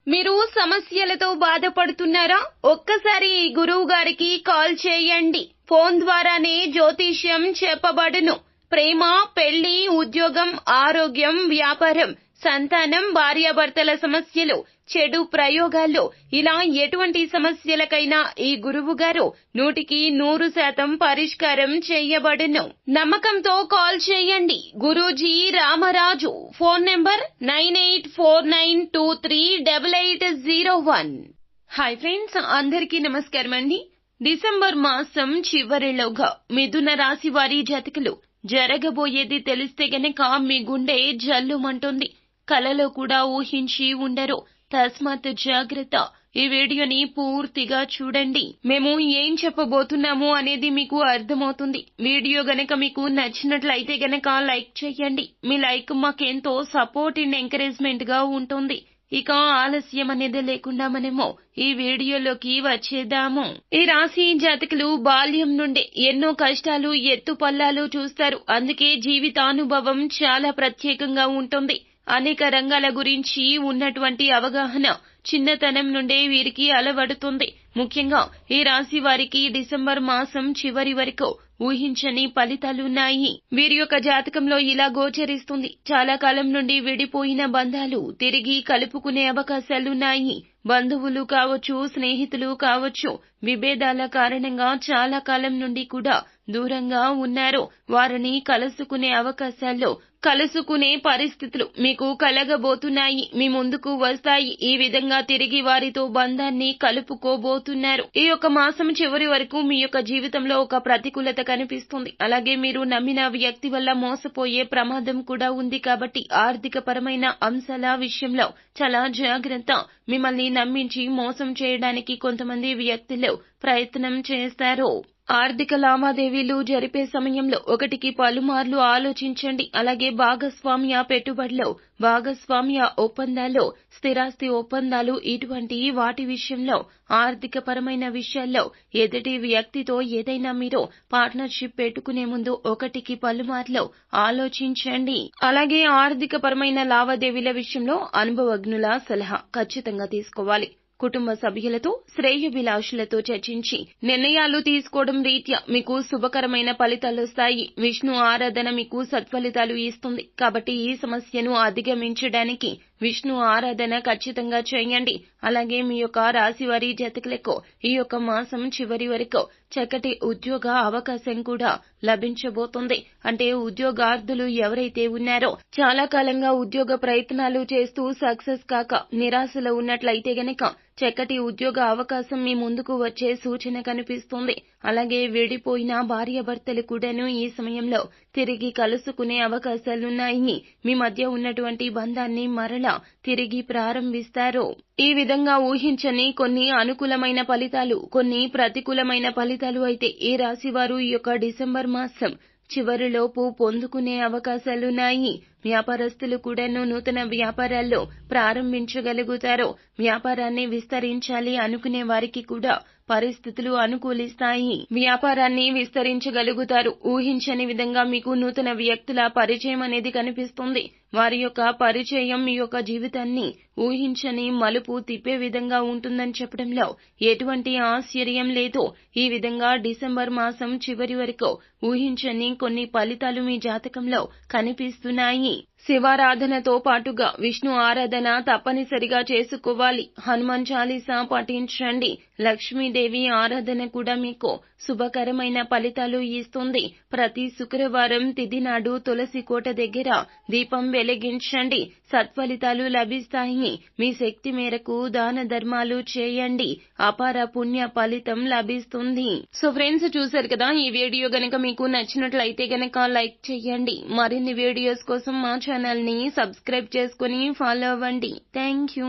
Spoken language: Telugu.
మీరు సమస్యలతో బాధపడుతున్నారా? ఒక్కసారి ఈ గురువు గారికి కాల్ చేయండి. ఫోన్ ద్వారానే జ్యోతిష్యం చెప్పబడును. ప్రేమ, పెళ్లి, ఉద్యోగం, ఆరోగ్యం, వ్యాపారం, సంతానం, భార్యాభర్తల సమస్యలు, చెడు ప్రయోగాల్లో ఇలా ఎటువంటి సమస్యలకైనా ఈ గురువు గారు 100% పరిష్కారం చేయబడును. నమ్మకంతో కాల్ చేయండి. Guruji Ramaraju. Phone number 9849238801. Hi friends, అందరికీ నమస్కారం అండి. డిసెంబర్ మాసం చివరిలోగా మిథున రాశి వారి జాతకులు జరగబోయేది తెలిస్తే గనక మీ గుండె జల్లుమంటుంది. కలలో కూడా ఊహించి ఉండరు. తస్మాత్ జాగ్రత్త. ఈ వీడియోని పూర్తిగా చూడండి. మేము ఏం చెప్పబోతున్నాము అనేది మీకు అర్థమవుతుంది. వీడియో గనక మీకు నచ్చినట్లయితే గనక లైక్ చేయండి. మీ లైక్ మాకెంతో సపోర్ట్ అండ్ ఎంకరేజ్మెంట్ గా ఉంటుంది. ఇక ఆలస్యం అనేది లేకుండా మనము ఈ వీడియోలోకి వచ్చేద్దాము. ఈ రాశి జాతకులు బాల్యం నుండి ఎన్నో కష్టాలు, ఎత్తుపల్లాలు చూస్తారు. అందుకే జీవితానుభవం చాలా ప్రత్యేకంగా ఉంటుంది. అనేక రంగాల గురించి ఉన్నటువంటి అవగాహన చిన్నతనం నుండే వీరికి అలవడుతుంది. ముఖ్యంగా ఈ రాశి వారికి డిసెంబర్ మాసం చివరి వరకు ఊహించని ఫలితాలున్నాయి. వీరి యొక్క జాతకంలో ఇలా గోచరిస్తుంది. చాలా కాలం నుండి విడిపోయిన బంధాలు తిరిగి కలుపుకునే అవకాశాలున్నాయి. బంధువులు కావచ్చు, స్నేహితులు కావచ్చు, విభేదాల కారణంగా చాలా కాలం నుండి కూడా దూరంగా ఉన్నారు. వారిని కలుసుకునే పరిస్థితులు మీకు కలగబోతున్నాయి. మీ ముందుకు వస్తాయి. ఈ విధంగా తిరిగి వారితో బంధాన్ని కలుపుకోబోతున్నారు. ఈ యొక్క మాసం చివరి వరకు మీ యొక్క జీవితంలో ఒక ప్రతికూలత కనిపిస్తుంది. అలాగే మీరు నమ్మిన వ్యక్తి వల్ల మోసపోయే ప్రమాదం కూడా ఉంది. కాబట్టి ఆర్థిక పరమైన అంశాల విషయంలో చాలా జాగ్రత్త. మిమ్మల్ని నమ్మించి మోసం చేయడానికి కొంతమంది వ్యక్తులు ప్రయత్నం చేస్తారు. ఆర్థిక లావాదేవీలు జరిపే సమయంలో ఒకటికి పలుమార్లు ఆలోచించండి. అలాగే భాగస్వామ్య పెట్టుబడులు, భాగస్వామ్య ఒప్పందాలు, స్థిరాస్తి ఒప్పందాలు ఇటువంటి వాటి విషయంలో ఆర్థిక పరమైన విషయాల్లో ఎదుటి వ్యక్తితో ఏదైనా మీరు పార్ట్నర్షిప్ పెట్టుకునే ముందు ఒకటికి పలుమార్లు ఆలోచించండి. అలాగే ఆర్థిక పరమైన లావాదేవీల విషయంలో అనుభవజ్ఞుల సలహా ఖచ్చితంగా తీసుకోవాలి. కుటుంబ సభ్యులతో, శ్రేయోభిలాషులతో చర్చించి నిర్ణయాలు తీసుకోవడం రీత్యా మీకు శుభకరమైన ఫలితాలొస్తాయి. విష్ణు ఆరాధన మీకు సత్ఫలితాలు ఇస్తుంది. కాబట్టి ఈ సమస్యను అధిగమించడానికి విష్ణు ఆరాధన ఖచ్చితంగా చేయండి. అలాగే మీ యొక్క రాశివారి జాతకులకు ఈ యొక్క మాసం చివరి వరకు చక్కటి ఉద్యోగ అవకాశం కూడా లభించబోతుంది. అంటే ఉద్యోగార్థులు ఎవరైతే ఉన్నారో చాలా కాలంగా ఉద్యోగ ప్రయత్నాలు చేస్తూ సక్సెస్ కాక నిరాశలో ఉన్నట్లయితే గనక చక్కటి ఉద్యోగ అవకాశం మీ ముందుకు వచ్చే సూచన కనిపిస్తుంది. అలాగే విడిపోయిన భార్యాభర్తలు కూడాను ఈ సమయంలో తిరిగి కలుసుకునే అవకాశాలున్నాయి. మీ మధ్య ఉన్నటువంటి బంధాన్ని మరలా తిరిగి ప్రారంభిస్తారు. ఈ విధంగా ఊహించని కొన్ని అనుకూలమైన ఫలితాలు, కొన్ని ప్రతికూలమైన ఫలితాలు అయితే ఈ రాశివారు ఈ యొక్క డిసెంబర్ మాసం చివరిలోపు పొందుకునే అవకాశాలున్నాయి. వ్యాపారస్తులు కూడాను నూతన వ్యాపారాల్లో ప్రారంభించగలుగుతారు. వ్యాపారాన్ని విస్తరించాలి అనుకునే వారికి కూడా పరిస్థితులు అనుకూలిస్తాయి. వ్యాపారాన్ని విస్తరించగలుగుతారు. ఊహించని విధంగా మీకు నూతన వ్యక్తుల పరిచయం అనేది కనిపిస్తుంది. వారి యొక్క పరిచయం మీ యొక్క జీవితాన్ని ఊహించని మలుపు తిప్పే విధంగా ఉంటుందని చెప్పడంలో ఎటువంటి ఆశ్చర్యం లేదు. ఈ విధంగా డిసెంబర్ మాసం చివరి వరకు ఊహించని కొన్ని ఫలితాలు మీ జాతకంలో కనిపిస్తున్నాయి. శివారాధనతో పాటుగా విష్ణు ఆరాధన తప్పనిసరిగా చేసుకోవాలి. హనుమాన్ చాలీసా పఠించండి. లక్ష్మీదేవి ఆరాధన కూడా మీకు శుభకరమైన ఫలితాలు ఇస్తుంది. ప్రతి శుక్రవారం తిథి నాడు తులసి కోట దగ్గర దీపం వెలిగించండి. సత్ఫలితాలు లభిస్తాయి. మీ శక్తి మేరకు దాన ధర్మాలు చేయండి. అపార పుణ్య ఫలితం లభిస్తుంది. సో ఫ్రెండ్స్, చూశారు కదా, ఈ వీడియో గనక మీకు నచ్చినట్లయితే గనక లైక్ చేయండి. మరిన్ని వీడియోస్ కోసం మా ఛానల్ ని సబ్స్క్రైబ్ చేసుకుని ఫాలో అవ్వండి. Thank you.